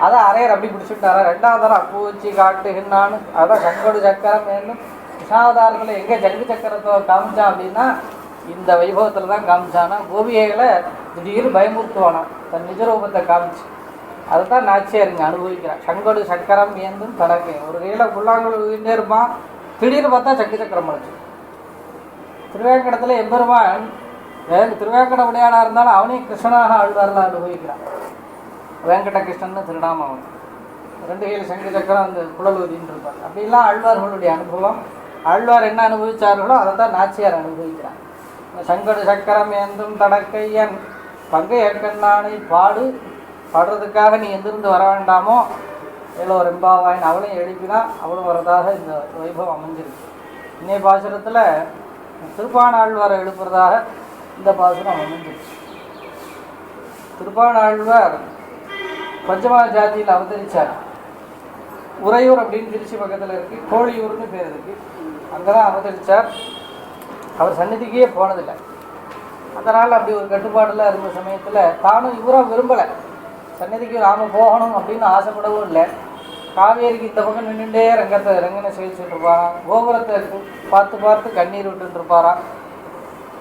அதை அரையர் அப்படி பிடிச்சிட்டாரா. ரெண்டாவது தரம் அப்பூச்சி காட்டுகின்றான்னு அதான் சங்கடு சக்கரம் வேணும். கிருஷ்ணாவதாரத்தில் எங்கே ஜங்கு சக்கரத்தை காமிச்சான் அப்படின்னா இந்த வைபவத்தில் தான் காமிச்சானா. கோபிகைகளை திடீர்னு பயமுறுத்துவானா தன் நிஜரூபத்தை காமிச்சு. அதை தான் நாச்சியார் இங்கே அனுபவிக்கிறான். சங்கடு சக்கரம் ஏந்தும் தடக்கை. ஒரு கையில் புல்லாங்குழல் ஊதிட்டே இருப்பான், திடீர்னு பார்த்தா சங்கு சக்கரம் முடிச்சு. திருவேங்கடத்தில் எம்பெருமான் திருவேங்கட விளையாடாக இருந்தாலும் அவனையும் கிருஷ்ணனாக ஆழ்வாரெலாம் அனுபவிக்கிறான். வேங்கட கிருஷ்ணன்னு திருநாமம் அவன். ரெண்டு கையில் சங்கு சக்கரம் அந்த குழல் ஊதின்னு இருப்பான். அப்படிலாம் ஆழ்வார்களுடைய அனுபவம். ஆழ்வார் என்ன அனுபவித்தார்களோ அதை தான் நாச்சியார் அனுபவிக்கிறான். சங்கடு சக்கரம் ஏந்தும் தடக்கையன் பங்கைய கண்ணானை பாடுறதுக்காக நீ எந்திருந்து வர வேண்டாமோ ஏதோ ரெம்பாவாயின் அவளையும் எழுப்பினா அவளும் வரதாக இந்த வைபவம் அமைஞ்சிருக்கு. இன்னைய பாசுரத்தில் திருப்பாணாழ்வாரை எழுப்புறதாக இந்த பாசுரம் அமைஞ்சிருக்கு. திருப்பாணாழ்வார் பஞ்சமா ஜாதியில் அவதரித்தார். உறையூர் அப்படின்னு திருச்சி பக்கத்தில் இருக்குது, கோழியூர்னு பேர் இருக்குது. அங்கே தான் அவதரித்தார். அவர் சந்நிதிக்கே போனதில்லை. அதனால் அப்படி ஒரு கட்டுப்பாடில் இருந்த சமயத்தில் தானும் இவராக விரும்பலை, சந்நிதிக்கு நாம் போகணும் அப்படின்னு ஆசைப்படவும் இல்லை. காவேரிக்கு இந்த பக்கம் நின்றுட்டே ரங்கனை சேவிச்சுட்டு இருப்பாராம். கோபுரத்தை பார்த்து பார்த்து கண்ணீர் விட்டுட்டு இருப்பாராம்,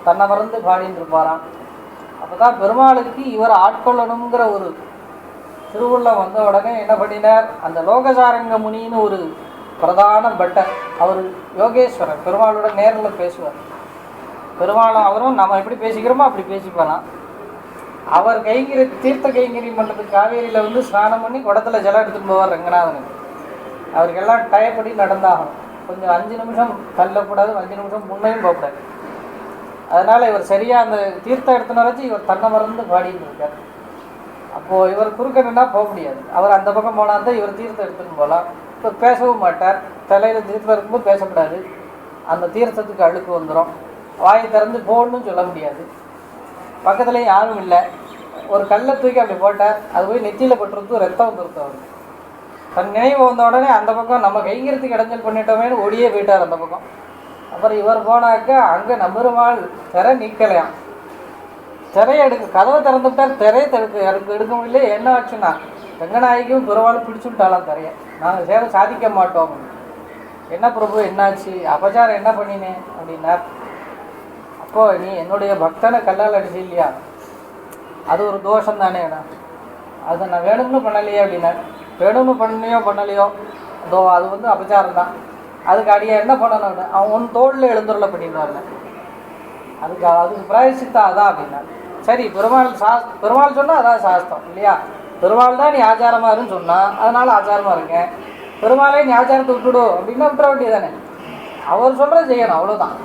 தன்னை மறந்து பாடின்னு இருப்பாராம். அப்போ தான் பெருமாளுக்கு இவர் ஆட்கொள்ளணுங்கிற ஒரு திருவுள்ளம் வந்த உடனே என்ன பண்ணினார், அந்த லோகசாரங்க முனின்னு ஒரு பிரதான பட்டர், அவர் யோகேஸ்வரர், பெருமாளோட நேரில் பேசுவார். பெருமாளும் அவரும் நம்ம எப்படி பேசிக்கிறோமோ அப்படி பேசிப்பாராம். அவர் கைங்கரி தீர்த்த கைங்கரி பண்ணுறதுக்கு காவேரியில் வந்து ஸ்நானம் பண்ணி குடத்தில் ஜலம் எடுத்துகிட்டு போவார் ரங்கநாதனுக்கு. அவருக்கெல்லாம் டயப்படி நடந்தாகணும். கொஞ்சம் 5 நிமிஷம் தள்ளக்கூடாது, 5 நிமிஷம் முன்னையும் போகக்கூடாது. அதனால் இவர் சரியாக அந்த தீர்த்தம் எடுத்துன்னு வரைச்சி இவர் தன்னை மறந்து பாடின்னு இருக்கார். அப்போது இவர் குறுக்கணுன்னா போக முடியாது. அவர் அந்த பக்கம் போனால் தான் இவர் தீர்த்தம் எடுத்துன்னு போகலாம். இப்போ பேசவும் மாட்டார். தலையில் தீர்த்தம் இருக்கும்போது பேசக்கூடாது, அந்த தீர்த்தத்துக்கு அழுக்கு வந்துடும். வாயை திறந்து போகணும்னு சொல்ல முடியாது. பக்கத்துலேயும் யாரும் இல்லை. ஒரு கல்லை தூக்கி அப்படி போட்டார், அது போய் நெத்தியில் பட்டுறது ரத்தம் வந்துருத்தம். அவர் தன் நினைவு வந்த உடனே அந்த பக்கம் நம்ம கைங்கிறதுக்கு இடைஞ்சல் பண்ணிட்டோமேனு ஓடியே போயிட்டார் அந்த பக்கம். அப்புறம் இவர் போனாக்க அங்கே நம்பெருமாள் திரை நீக்கலையாம். திரையை கதவை திறந்துவிட்டார், திரையை எடுக்க முடியல. என்ன ஆச்சுன்னா ரங்கநாயகியும் பெருமாளும் பிடிச்சுட்டாலாம் திரையை. நாங்கள் சேவை சாதிக்க மாட்டோம். என்ன பிரபு என்னாச்சு, அபச்சாரம் என்ன பண்ணினேன் அப்படின்னார். அப்போது நீ என்னுடைய பக்தனை கல்லால் அடிச்சு இல்லையா, அது ஒரு தோஷம் தானே, அதை நான் வேணும்னு பண்ணலையே அப்படின்னா. வேணும்னு பண்ணலையோ இதோ அது வந்து அபச்சாரம் தான். அதுக்கு அடியே என்ன பண்ணணும்னு அவன் ஒன் தோளில் எழுந்துருள பண்ணிடுவாங்க. அதுக்கு பிராயசித்தா அதான் அப்படின்னா. சரி, பெருமாள் சொன்னால் அதான் சாஸ்திரம் இல்லையா? பெருமாள் தான் நீ ஆச்சாரமாக இருன்னு சொன்னால் அதனால் ஆச்சாரமாக இருக்கேன். பெருமாளே நீ ஆச்சாரத்தை விட்டுடும் அப்படின்னா விட்டுற வேண்டியதானே. அவர் சொல்கிறது செய்யணும், அவ்வளோதான்.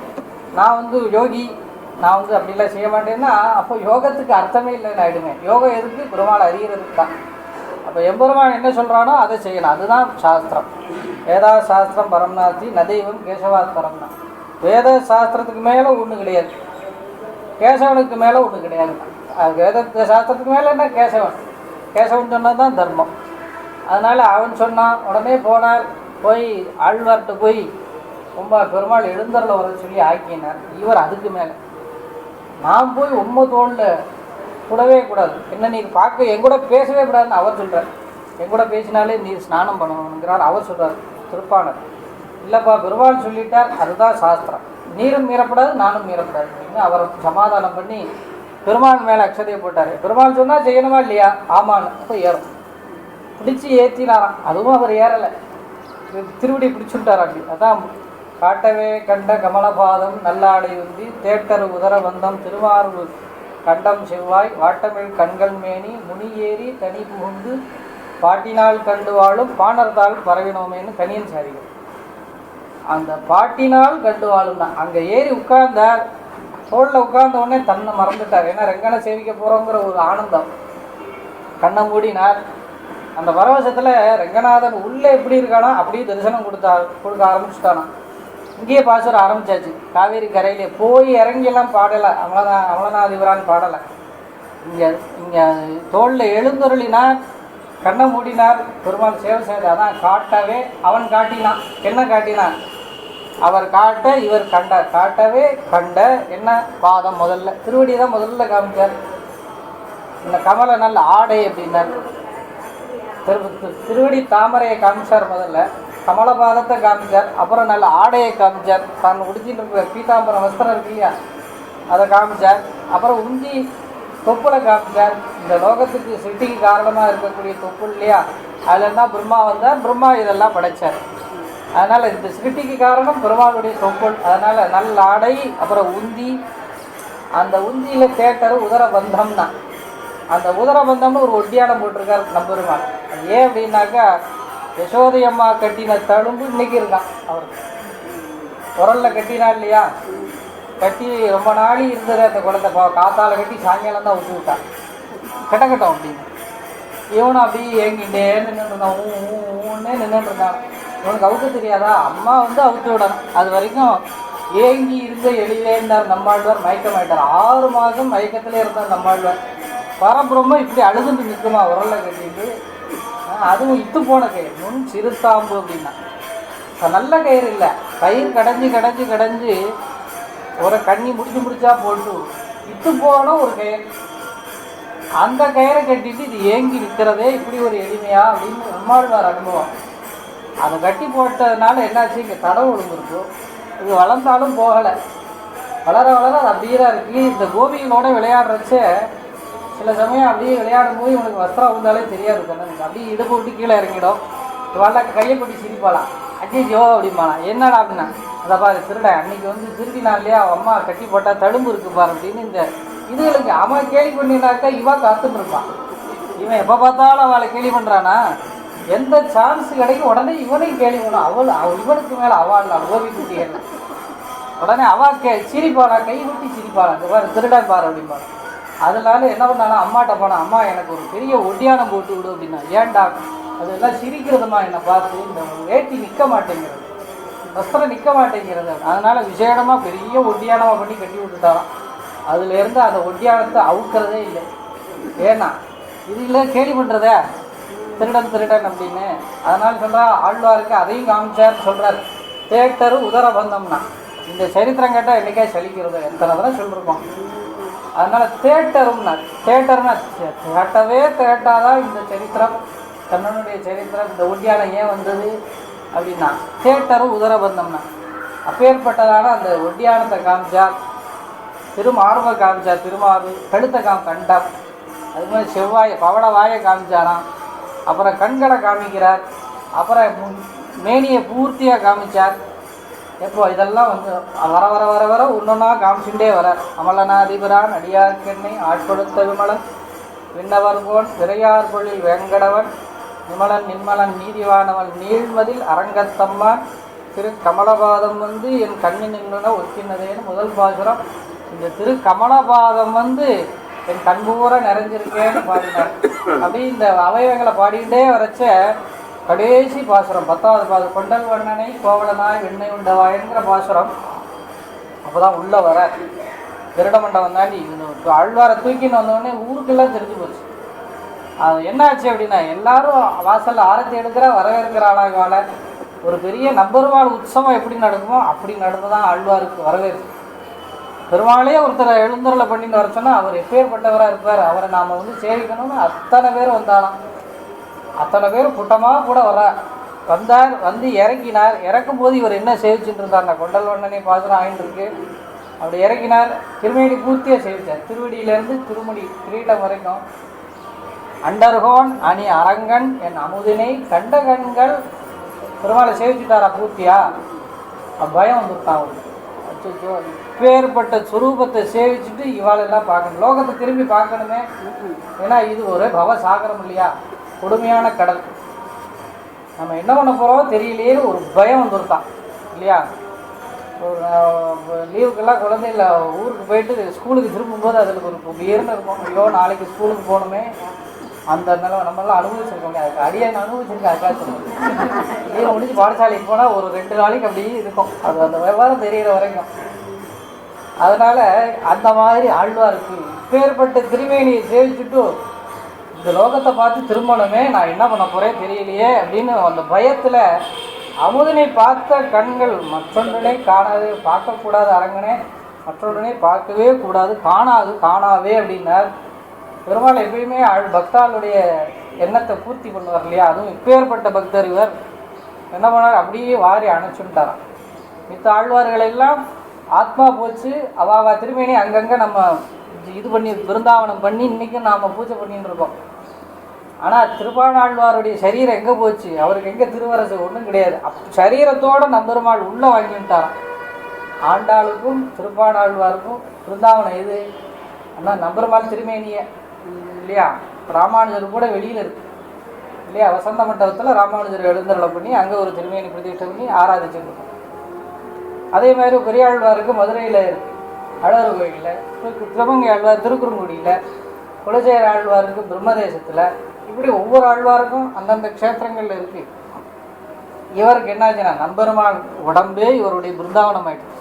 நான் வந்து யோகி, நான் வந்து அப்படிலாம் செய்ய மாட்டேன்னா அப்போ யோகத்துக்கு அர்த்தமே இல்லைன்னு ஆகிடுமே. யோகம் எதுக்கு? பெருமாள் அறிகிறதுக்கு தான். அப்போ எம்பெருமான் என்ன சொல்கிறானோ அதை செய்யணும், அதுதான் சாஸ்திரம். வேதா சாஸ்திரம் பரம்னாத்தி நதெய்வம் கேசவாத் பரம்னா. வேத சாஸ்திரத்துக்கு மேலே ஒன்றும் கிடையாது, கேசவனுக்கு மேலே ஒன்றும் கிடையாது. வேத சாஸ்திரத்துக்கு மேலே என்ன கேசவன் சொன்னால் தான் தர்மம். அதனால் அவன் சொன்னான், உடனே போனார். போய் ஆழ்வார்கிட்ட போய் ரொம்ப பெருமாள் எழுந்தரில் வர சொல்லி ஆக்கினார். இவர் அதுக்கு மேலே நான் போய் தோளில் கூடவே கூடாது, என்ன நீர் பார்க்க என் கூட பேசவே கூடாதுன்னு அவர் சொல்கிறார். என் கூட பேசினாலே நீர் ஸ்நானம் பண்ணணுங்கிறார் அவர் சொல்கிறார் திருப்பாணர். இல்லைப்பா, பெருமாள் சொல்லிட்டார், அதுதான் சாஸ்திரம், நீரும் மீறப்படாது நானும் மீறப்படாது அப்படின்னு அவர் சமாதானம் பண்ணி பெருமாள் மேலே அக்ஷதையை போட்டார். பெருமாள் சொன்னால் செய்யணுமா இல்லையா? ஆமான்னு. அப்போ ஏறும் பிடிச்சி ஏற்றினாராம். அதுவும் அவர் ஏறலை, திருவடி பிடிச்சுட்டார். அப்படி அதான் காட்டவே கண்ட கமலபாதம் நல்லாடை உந்தி தேட்டரு உதர வந்தம் திருவாரூர் கண்டம் செவ்வாய் வாட்டமிழ் கண்கள் மேனி முனி ஏறி தனி புகுந்து பாட்டினால் கண்டு வாழும் பாணர்தாள் பரவினோமேன்னு கனியன் சாரிகள். அந்த பாட்டினால் கண்டு வாழும் தான். அங்கே ஏறி உட்கார்ந்தார், தோளில் உட்கார்ந்த உடனே தன்னை மறந்துட்டார். ஏன்னா ரெங்கனை சேவிக்க போகிறோங்கிற ஒரு ஆனந்தம். கண்ணை மூடினார். அந்த பரவசத்தில் ரெங்கநாதன் உள்ளே எப்படி இருக்கானோ அப்படியே தரிசனம் கொடுக்க ஆரம்பிச்சுட்டானா. இங்கேயே பாசுர ஆரம்பித்தாச்சு. காவேரி கரையிலே போய் இறங்கியெல்லாம் பாடலை, அமலநாதிபரான்னு பாடலை. இங்கே தோளில் எழுந்தருளினார், கண்ணை மூடினார், பெருமாள் சேவை செய்தார். அதான் காட்டவே அவன் காட்டினான். என்ன காட்டினான்? அவர் காட்ட இவர் கண்டார். காட்டவே கண்ட என்ன பாதம் முதல்ல, திருவடி தான் முதல்ல காமிச்சார். இந்த கமலை நல்ல ஆடை அப்படின்னார். திருவடி தாமரையை காமிச்சார் முதல்ல, கமலபாதத்தை காமிச்சார், அப்புறம் நல்ல ஆடையை காமிச்சார். தான் உடுத்திட்டு இருக்கிற பீதாம்பரம் வஸ்திரம் இருக்கு இல்லையா, அதை காமிச்சார். அப்புறம் உந்தி தொப்புளை காமிச்சார். இந்த லோகத்துக்கு சிருஷ்டிக்கு காரணமாக இருக்கக்கூடிய தொப்புள் இல்லையா, அதில் என்ன பிரம்மா வந்தார், பிரம்மா இதெல்லாம் படைத்தார். அதனால் இந்த சிருஷ்டிக்கு காரணம் பெருமாளுடைய தொப்புள். அதனால் நல்ல ஆடை, அப்புறம் உந்தி. அந்த உந்தியில் தேட்டரு உதர பந்தம்னா, அந்த உதர பந்தம்னு ஒரு ஒட்டியானம் போட்டிருக்கார் நம்பெருமாள். ஏன் அப்படின்னாக்கா, யசோதையம்மா கட்டின தழும்பு இன்னைக்கு இருக்கான் அவருக்கு. உரலில் கட்டினா இல்லையா, கட்டி ரொம்ப நாளி இருந்தது அந்த குழந்தை. காத்தால் கட்டி சாயங்காலம் தான் ஊற்றி விட்டான், கட்டக்கட்டம் அப்படின்னு. இவனும் அப்படியே ஏங்கிட்டே நின்றுருந்தான், ஊன்னே நின்றுருந்தான். இவனுக்கு அவுக்க தெரியாதா, அம்மா வந்து அவுத்து விடணும். அது வரைக்கும் ஏங்கி இருந்த எளிவேந்தார் நம்மாழ்வார் மயக்கமாயிட்டார். 6 மாதம் மயக்கத்திலே இருந்தார் நம்மாழ்வார். பரபிரம்ம இப்படி அழுதுட்டு நிற்குமா உரலில் கட்டிட்டு. அதுவும் இத்து போன கயிறு, முன் சிறுத்தாம்பு அப்படின்னா. நல்ல கயிறு இல்லை, கயிறு கடைஞ்சி ஒரு கண்ணி முடிச்சா போட்டு இத்து போன ஒரு கயிறு. அந்த கயிறை கட்டிட்டு இது ஏங்கி நிற்கிறதே இப்படி ஒரு எளிமையா அப்படின்னு நம்மாழ்வார் அனுபவம். அதை கட்டி போட்டதுனால என்னாச்சு, இங்கே தடவை விழுந்துருக்கும். இது வளர்ந்தாலும் போகலை, வளர அது அப்படியே தான் இருக்குது. இந்த கோபிகளோட விளையாடுறச்சே சில சமயம் அப்படியே விளையாடும் போது இவனுக்கு வஸ்திரம் வந்தாலே தெரியாது கண்ணனுக்கு. அப்படியே இடுப்பு விட்டு கீழே இறங்கிடும். இவள கையை கொட்டி சிரிப்பாளாம், அஜிஜோ அப்படிம்பாலாம். என்னடா அப்படின்னா, அதை பாரு திருட அன்னைக்கு வந்து திருடினாலையா அம்மா கட்டி போட்டால் தழும்பு இருக்கு பாரு அப்படின்னு. இந்த இதுகளுக்கு அவன் கேலி பண்ணினாக்கா இவன் காத்துன்னு இருப்பான். இவன் எப்போ பார்த்தாலும் அவளை கேலி பண்ணுறானா, எந்த சான்ஸ் கிடைக்கும் உடனே இவனையும் கேலி பண்ணும். இவனுக்கு மேலே அவள் கோபி குட்டிகள் உடனே அவள் சிரிப்பாளா, கை குட்டி சிரிப்பாளா, இந்த பாரு திருடன் பாரு அப்படிம்பாரு. அதனால என்ன பண்ணாலும் அம்மாட்ட போனா, அம்மா எனக்கு ஒரு பெரிய ஒட்டியானம் போட்டு விடு அப்படின்னா. ஏன்டா? அதெல்லாம் சிரிக்கிறதுமா என்னை பார்த்து, இந்த வேட்டி நிற்க மாட்டேங்கிறது, வஸ்திரம் நிற்க மாட்டேங்கிறது. அதனால விசேடமாக பெரிய ஒட்டியானமாக பண்ணி கட்டி விட்டுட்டாராம். அதுலேருந்து அந்த ஒட்டியானத்தை அவுக்கிறதே இல்லை. ஏன்னா இதில் கேலி பண்ணுறத திருடன் அப்படின்னு. அதனால சொல்கிறா ஆழ்வாருக்கு அதையும் காமிச்சார்னு சொல்கிறார். தேட்டரு உதர பந்தம்னா, இந்த சரித்திரம் கேட்டால் என்றைக்கே சலிக்கிறது, எத்தனை தடவை சொல்லியிருக்கோம். அதனால் தேட்டரும்னா தேட்டாதான் இந்த சரித்திரம், கண்ணனுடைய சரித்திரம். இந்த ஒட்டியானம் ஏன் வந்தது அப்படின்னா, தேட்டரும் உதரபந்தம்னா அப்பேற்பட்டதான அந்த ஒட்டியானத்தை காமிச்சார். திருமார்பை காமிச்சார், திருமார்பு கழுத்தை கண்டம். அது மாதிரி செவ்வாய் பவட வாயை காமிச்சாராம். அப்புறம் கண்களை காமிக்கிறார். அப்புறம் மேனியை பூர்த்தியாக காமிச்சார். எப்போ இதெல்லாம் வந்து வர வர வர வர ஒன்றொன்னா காமிச்சுட்டே வர அமலநாதிபுரான் அடியார்க்கெண்ணை ஆட்கொடுத்த விமலன் விண்ணவர்கோன் விரையார் பொழில் வேங்கடவன் நிமலன் நிம்மலன் நீதிவானவன் நீழ்மதில் அரங்கத்தம்மான் திரு கமலபாதம் வந்து என் கண்ணின் நின்றுன ஒத்தினதேன்னு முதல் பாசுரம். இந்த திரு கமலபாதம் வந்து என் கண்பூர நிறைஞ்சிருக்கேன்னு பாடினார். அப்படி இந்த அவயவங்களை பாடிக்கிட்டே வரைச்ச கடைசி பாசுரம் 10வது பாசுரம் கொண்டல் வண்ணனை கோவலனாய் வெண்ணெய் உண்டவாயங்கிற பாசுரம். அப்போ தான் உள்ளே வர திருட மண்டபம் தாண்டி ஆழ்வாரை தூக்கின்னு வந்தோடனே ஊருக்கெல்லாம் தெரிஞ்சு போச்சு. அது என்னாச்சு அப்படின்னா எல்லாரும் வாசலில் ஆரத்தி எடுக்கிற வரவேற்கிற ஆளாக ஒரு பெரிய நம்பெருமாள் உற்சவம் எப்படி நடக்குமோ அப்படி நடந்து தான் ஆழ்வாருக்கு வரவேற்பு. பெருமாளே ஒருத்தரை எழுந்தருளை பண்ணிட்டு வர சொன்னால் அவர் எப்பேற்பட்டவராக இருப்பார், அவரை நாம் வந்து சேவிக்கணும்னு அத்தனை பேர் வந்தாலாம். அத்தனை பேர் கூட்டமாக கூட வந்தார். வந்து இறக்கினார். இறக்கும் போது இவர் என்ன சேவிச்சுட்டு இருந்தார்னா கொண்டல் வண்ணனை பாசுரம் ஆயின்னு இருக்கு. அப்படி இறக்கினார். திருமேனி பூர்த்தியாக சேவித்தார். திருவடியிலேருந்து திருமுடி கிரீட்டம் வரைக்கும். அண்டர்கோன் அணி அரங்கன் என் அமுதினை கண்ட கண்கள் பெருமாளை சேவிச்சுட்டாரா பூர்த்தியா? பயம் வந்துட்டான் அவருக்கு. அச்சோ இப்பேற்பட்ட சுரூபத்தை சேவிச்சுட்டு இவாளெல்லாம் பார்க்கணும், லோகத்தை திரும்பி பார்க்கணுமே. ஏன்னா இது ஒரு பவசாகரம் இல்லையா, கொடுமையான கடல். நம்ம என்ன பண்ண போகிறோம் தெரியலையே ஒரு பயம் வந்துருத்தான் இல்லையா. ஒரு லீவுக்கெல்லாம் குழந்தைங்கள ஊருக்கு போயிட்டு ஸ்கூலுக்கு திரும்பும்போது அதில் ஒரு உயர்ந்து இருக்கும். ஐயோ நாளைக்கு ஸ்கூலுக்கு போகணுமே, அந்த நிலவை நம்மளாம் அனுபவிச்சிருக்கோங்க. அதுக்கு அடியாக அனுபவிச்சிருக்கேன். அதுக்காக சொல்லுவோம் லீவை முடிஞ்சு பாடசாலைக்கு போனால் ஒரு 2 நாளைக்கு அப்படியே இருக்கும். அது அந்த விவகாரம் தெரிகிற வரைக்கும். அதனால் அந்த மாதிரி ஆழ்வாருக்கு இப்பேற்பட்ட திருமேனியை சேவிச்சுட்டு இந்த லோகத்தை பார்த்து திரும்பணுமே, நான் என்ன பண்ண போகிறேன் தெரியலையே அப்படின்னு அந்த பயத்தில் அமுதனை பார்த்த கண்கள் மற்றொன்றனை காணாது, பார்க்கக்கூடாது அரங்கனே, மற்றொன்றனை பார்க்கவே கூடாது, காணாவே அப்படின்னார். பெருமாள் எப்பயுமே பக்தாளுடைய எண்ணத்தை பூர்த்தி பண்ணுவார் இல்லையா. அதுவும் இப்பேற்பட்ட பக்தர் இவர் என்ன பண்ணார், அப்படியே வாரி அணைச்சுட்டாராம். மித்த ஆழ்வார்கள் எல்லாம் ஆத்மா போச்சு, அவாவா திருமேனி அங்கங்கே நம்ம இது பண்ணி பிருந்தாவனம் பண்ணி இன்றைக்கும் நாம் பூஜை பண்ணிட்டு இருக்கோம். ஆனால் திருப்பாணாழ்வாருடைய சரீரம் எங்கே போச்சு, அவருக்கு எங்கே திருவரசு ஒன்றும் கிடையாது. சரீரத்தோடு நம்பெருமாள் உள்ளே வாங்கிட்டாராம். ஆண்டாளுக்கும் திருப்பாணாழ்வாருக்கும் பிருந்தாவனம் எது ஆனால் நம்பெருமாள் திருமேனியை இல்லையா. ராமானுஜர் கூட வெளியில் இருக்கு இல்லையா. வசந்த மண்டபத்தில் ராமானுஜர் எழுந்தருளை பண்ணி அங்கே ஒரு திருமேனி பிரதிஷ்டை பண்ணி ஆராதிச்சுருக்கோம். அதே மாதிரி பெரியாழ்வாருக்கு மதுரையில் இருக்குது, அழகர் கோயிலில், திருமங்கை ஆழ்வார் திருக்குறுங்குடியில், குலசேகர ஆழ்வாருக்கு பிரம்மதேசத்தில், இப்படி ஒவ்வொரு ஆழ்வாருக்கும் அந்தந்த க்ஷேத்திரங்களில் இருக்குது. இவருக்கு என்னாச்சுன்னா நம்பெருமாள் உடம்பே இவருடைய பிருந்தாவனம் ஆகிடுச்சு.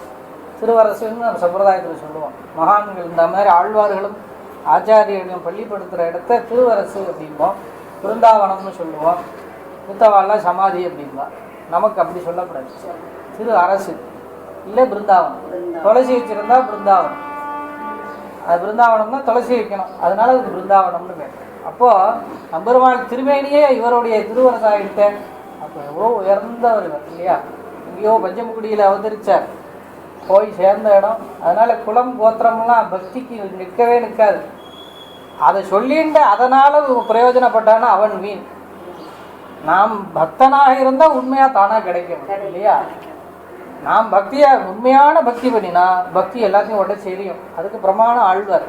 திருவரசுன்னு நம்ம சம்பிரதாயத்தில் சொல்லுவோம். மகான்கள் இந்த மாதிரி ஆழ்வார்களும் ஆச்சாரியர்களும் பள்ளிப்படுத்துகிற இடத்த திருவரசு அப்படிம்போம், பிருந்தாவனம்னு சொல்லுவோம். புத்தவாலாம் சமாதி அப்படின்பா. நமக்கு அப்படி சொல்லக்கூடாது. திரு அரசு இல்லை பிருந்தாவனம். துளசி வச்சுருந்தா பிருந்தாவனம். அது பிருந்தாவனம்னா துளசி வைக்கணும், அதனால அதுக்கு பிருந்தாவனம்னு பேர். அப்போது நம்பெருமாள் திருமேனியே இவருடைய திருவரசாகிட்ட. அப்போ எவ்வளோ உயர்ந்தவர் இல்லையா. எங்கேயோ பஞ்சமுகுடியில் அவதரித்தார், போய் சேர்ந்த இடம். அதனால் குலம் கோத்திரம்லாம் பக்திக்கு நிற்கவே நிற்காது. அதை சொல்லிட்டு அதனால் பிரயோஜனப்பட்டான்னா அவன் வீண். நாம் பக்தனாக இருந்தால் உண்மையாக தானாக கிடைக்கும் இல்லையா. நாம் பக்தியாக உண்மையான பக்தி பண்ணினா பக்தி எல்லாத்தையும் உடனே தெரியும். அதுக்கு பிரமாணம் ஆழ்வார்.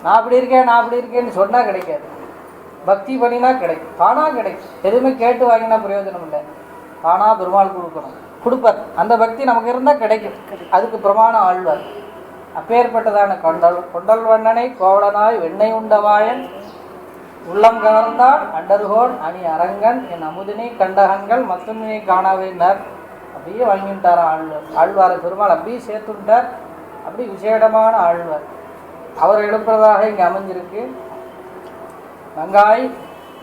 நான் அப்படி இருக்கேன்னு சொன்னால் கிடைக்காது. பக்தி பண்ணினா கிடைக்கும், தானாக கிடைக்கும். எதுவுமே கேட்டு வாங்கினா பிரயோஜனம் இல்லை. தானாக பெருமாள் கொடுப்பார். அந்த பக்தி நமக்கு இருந்தால் கிடைக்கும். அதுக்கு பிரமாணம் ஆழ்வார். அப்பேற்பட்டதான கொண்டல் வண்ணனை கோவலனாய் வெண்ணெய் உண்டவாயன் உள்ளம் கவர்ந்தால் அண்டர்கோன் அணி அரங்கன் என் அமுதினை கண்டகங்கள் மத்தொன்னினை காணாவேன்னார். அப்படியே வாங்கிட்டாரான் ஆழ்வார். ஆழ்வாரை பெருமாள் அப்படியே சேர்த்துட்டார். அப்படி விசேடமான ஆழ்வார். அவர் எழுப்புறதாக இங்கே அமைஞ்சிருக்கு. நங்காய்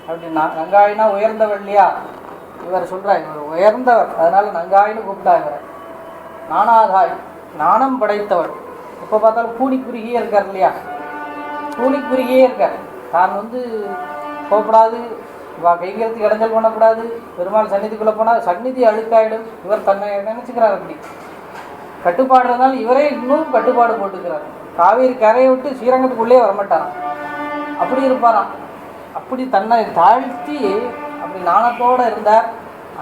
அப்படின்னா, நங்காய்னா உயர்ந்தவர் இல்லையா. இவர் சொல்கிறார் இவர் உயர்ந்தவர், அதனால் நங்காயின்னு கூப்பிட்டாங்க. நானாதாய் நாணம் படைத்தவர். இப்போ பார்த்தாலும் கூனி குறுகியே இருக்கார் இல்லையா. கூனி குறுகியே இருக்கார். தான் வந்து போகக்கூடாது, கைங்கிறதுக்கு இடைஞ்சல் பண்ணக்கூடாது. பெருமாள் சந்நிதிக்குள்ளே போனால் சந்நிதி அழுக்காயிடும். இவர் தன்னை நினச்சிக்கிறார். அப்படி கட்டுப்பாடுறதுனால இவரே இன்னும் கட்டுப்பாடு போட்டுக்கிறார். காவேரி கரையை விட்டு ஸ்ரீரங்கத்துக்குள்ளே வரமாட்டாராம். அப்படி இருப்பாராம். அப்படி தன்னை தாழ்த்தி அப்படி நாணத்தோடு இருந்தார்.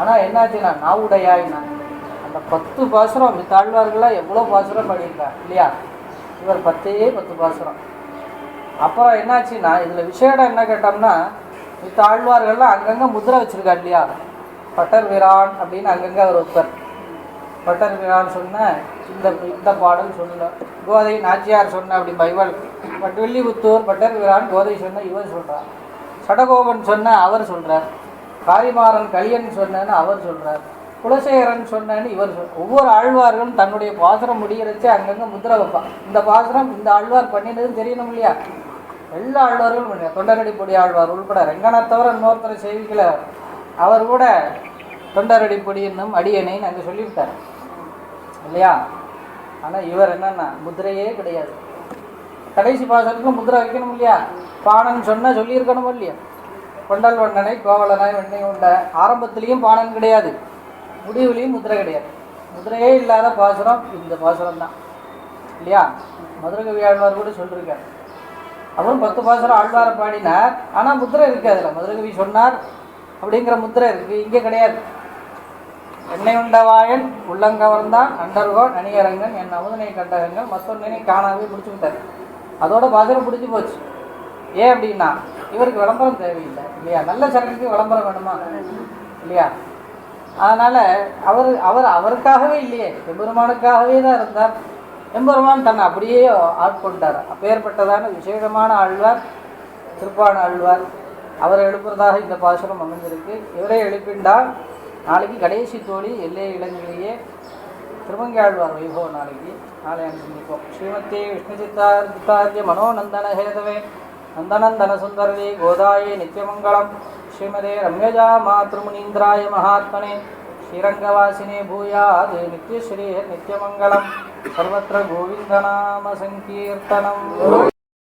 ஆனால் என்னாச்சுன்னா நாவுடையாயினா அந்த 10 பாசுரம் மித்த ஆழ்வார்கள்லாம் எவ்வளோ பாசுரம் பாடியிருக்கார் இல்லையா? இவர் 10 பாசுரம். அப்புறம் என்னாச்சுன்னா இதில் விசேடம் என்ன கேட்டோம்னா, மித்த ஆழ்வார்கள்லாம் அங்கங்கே முதிரை வச்சுருக்கார் இல்லையா? பட்டர் வீரான் அப்படின்னு அங்கங்கே அவர் வைப்பார். பட்டர் வீரான் சொன்ன இந்த பாடல் சொன்ன கோதை நாச்சியார் சொன்ன அப்படி பைவல் பட்டுவில்லிபுத்தூர் பட்டர் வீரான் கோதை சொன்ன இவர் சொல்கிறார். சடகோபன் சொன்ன அவர் சொல்கிறார். காரிமாறன் கலியன் சொன்னேன்னு அவர் சொல்கிறார். குலசேகரன் சொன்னேன்னு இவர் ஒவ்வொரு ஆழ்வார்களும் தன்னுடைய பாசுரம் முடிகிறச்சு அங்கங்கே முதிரை வைப்பான். இந்த பாசுரம் இந்த ஆழ்வார் பண்ணினதுன்னு தெரியணும் இல்லையா? எல்லா ஆழ்வார்களும் பண்ணினார். தொண்டரடிப்பொடி ஆழ்வார் உள்பட ரெங்கநாத்தவர் இன்னொருத்தரை சேவிக்கல, அவர் கூட தொண்டரடிப்பொடி என்னும் அடியணைன்னு அங்கே சொல்லிவிட்டார் இல்லையா? ஆனால் இவர் என்னன்னா முதிரையே கிடையாது. கடைசி பாசனத்தில் முதிரை வைக்கணும் இல்லையா? பாணன் சொன்னால் சொல்லியிருக்கணும் இல்லையா? கொண்டல் வண்ணனை கோவலனாய் வெண்ணெய் உண்ட. ஆரம்பத்துலேயும் பாணன் கிடையாது, முடிவுலேயும் முதிரை கிடையாது. முதிரையே இல்லாத பாசுரம் இந்த பாசுரம் தான் இல்லையா? மதுரகவி ஆழ்வார் கூட சொல்லியிருக்கார். அப்புறம் 10 பாசுரம் ஆழ்வாரை பாடினார், ஆனால் முதிரை இருக்குது. அதில் மதுரகவி சொன்னார் அப்படிங்கிற முதிரை இருக்குது, இங்கே கிடையாது. எண்ணெய் உண்டவாயன் உள்ளங்கவர்ந்தான் அண்டர்கோன் அணியரங்கன் என் அமுதனை கண்டகங்கள் மற்றொன்னை காணாவே முடிச்சு விட்டார். அதோட பாசுரம் பிடிச்சி போச்சு. ஏன் அப்படின்னா இவருக்கு விளம்பரம் தேவையில்லை இல்லையா? நல்ல சரக்குக்கு விளம்பரம் வேணுமா இல்லையா? அதனால் அவருக்காகவே இல்லையே, எம்பெருமானுக்காகவே தான் இருந்தார். எம்பெருமான் தன்னை அப்படியே ஆட்கொண்டார். அப்பேற்பட்டதான விசேஷமான ஆழ்வார் திருப்பான ஆழ்வார். அவரை எழுப்புறதாக இந்த பாசுரம் அமைஞ்சிருக்கு. இவரே எழுப்பிண்டால் நாளைக்கு கடைசி தோழி எல்லை இளங்கிலேயே திருமங்கை ஆழ்வார் வைபவம் நாளை அனுப்பிப்போம். ஸ்ரீமதி விஷ்ணு சித்தார்த்திய மனோநந்தன ஹேதவே நந்தனந்தன சுந்தரவே கோதாயே நித்தியமங்கலம். ஸ்ரீமதே ரம்யஜா மாத்ருமுனீந்திராய மகாத்மனே ஸ்ரீரங்கவாசினே பூயாது நித்யஸ்ரீ நித்தியமங்கலம். சர்வத்திர கோவிந்தநாம சங்கீர்த்தனம்.